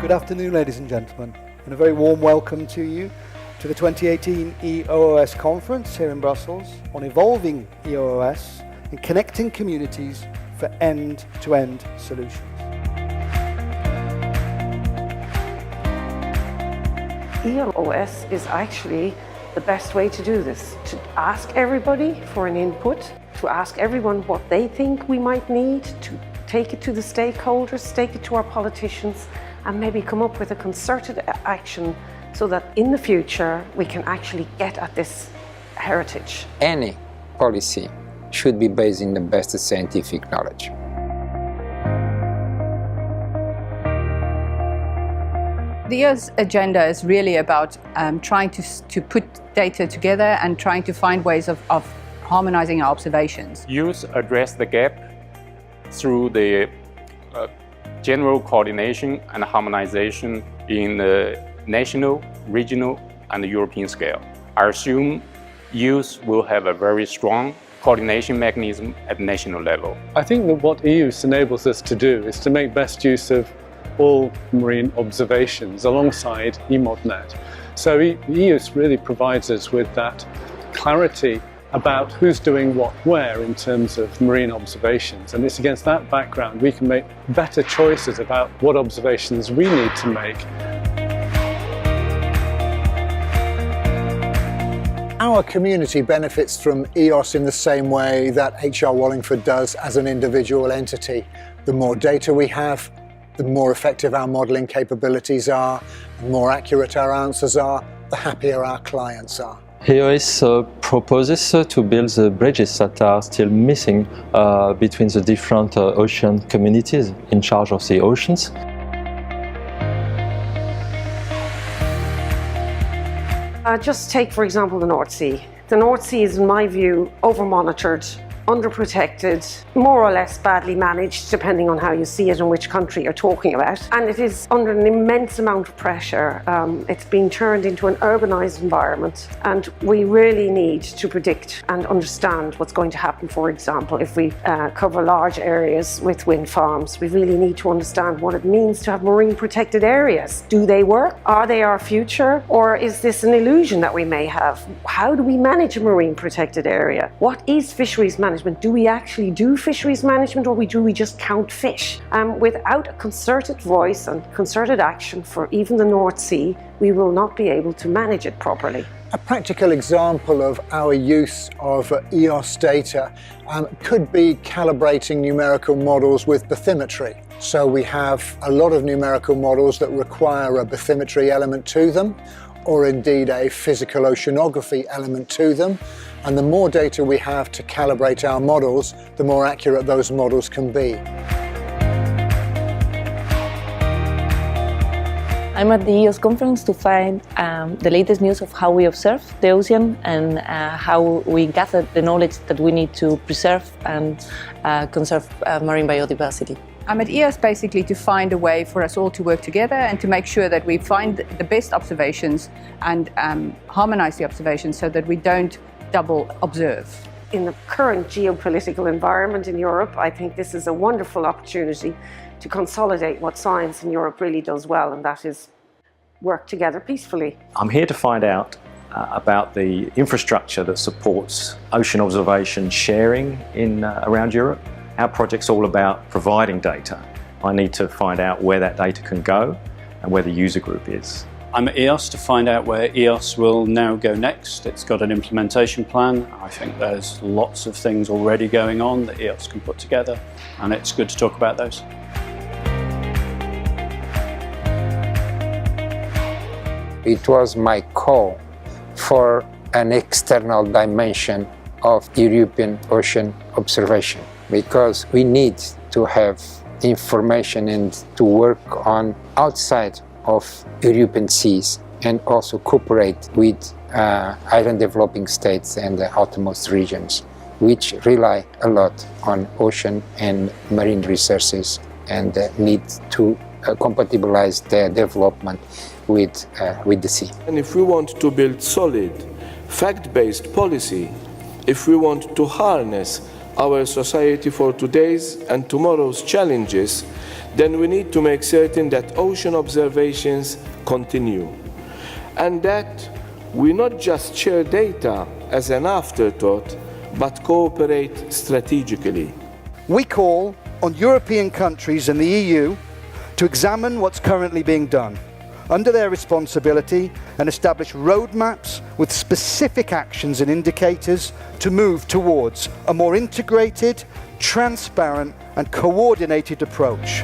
Good afternoon, ladies and gentlemen, and a very warm welcome to you to the 2018 EOOS Conference here in Brussels on evolving EOOS and connecting communities for end-to-end solutions. EOOS is actually the best way to do this, to ask everybody for an input, to ask everyone what they think we might need, to take it to the stakeholders, take it to our politicians, and maybe come up with a concerted action so that in the future we can actually get at this heritage. Any policy should be based in the best scientific knowledge. The EOOS agenda is really about trying to put data together and trying to find ways of harmonizing our observations. EOOS address the gap through the general coordination and harmonization in the national, regional, and the European scale. I assume EOOS will have a very strong coordination mechanism at national level. I think that what EOOS enables us to do is to make best use of all marine observations alongside EMODNet. So EOOS really provides us with that clarity about who's doing what where in terms of marine observations, and it's against that background we can make better choices about what observations we need to make. Our community benefits from EOOS in the same way that HR Wallingford does as an individual entity. The more data we have, the more effective our modelling capabilities are, the more accurate our answers are, the happier our clients are. EOOS proposes to build the bridges that are still missing between the different ocean communities in charge of the oceans. Just take, for example, the North Sea. The North Sea is, in my view, over-monitored, underprotected, more or less badly managed, depending on how you see it and which country you're talking about. And it is under an immense amount of pressure. It's being turned into an urbanized environment, and we really need to predict and understand what's going to happen. For example, if we cover large areas with wind farms, we really need to understand what it means to have marine protected areas. Do they work? Are they our future? Or is this an illusion that we may have? How do we manage a marine protected area? What is fisheries management? Do we actually do fisheries management, or do we just count fish? Without a concerted voice and concerted action for even the North Sea, we will not be able to manage it properly. A practical example of our use of EOOS data could be calibrating numerical models with bathymetry. So we have a lot of numerical models that require a bathymetry element to them, or indeed a physical oceanography element to them. And the more data we have to calibrate our models, the more accurate those models can be. I'm at the EOOS Conference to find the latest news of how we observe the ocean and how we gather the knowledge that we need to preserve and conserve marine biodiversity. I'm at EOOS basically to find a way for us all to work together and to make sure that we find the best observations and harmonize the observations so that we don't double observe. In the current geopolitical environment in Europe, I think this is a wonderful opportunity to consolidate what science in Europe really does well, and that is work together peacefully. I'm here to find out about the infrastructure that supports ocean observation sharing around Europe. Our project's all about providing data. I need to find out where that data can go and where the user group is. I'm at EOOS to find out where EOOS will now go next. It's got an implementation plan. I think there's lots of things already going on that EOOS can put together, and it's good to talk about those. It was my call for an external dimension of European ocean observation, because we need to have information and to work on outside of European seas and also cooperate with island developing states and the outermost regions, which rely a lot on ocean and marine resources and need to compatibilize their development with the sea. And if we want to build solid, fact-based policy, if we want to harness our society for today's and tomorrow's challenges, then we need to make certain that ocean observations continue, and that we not just share data as an afterthought, but cooperate strategically. We call on European countries and the EU to examine what's currently being done under their responsibility and establish roadmaps with specific actions and indicators to move towards a more integrated, transparent and coordinated approach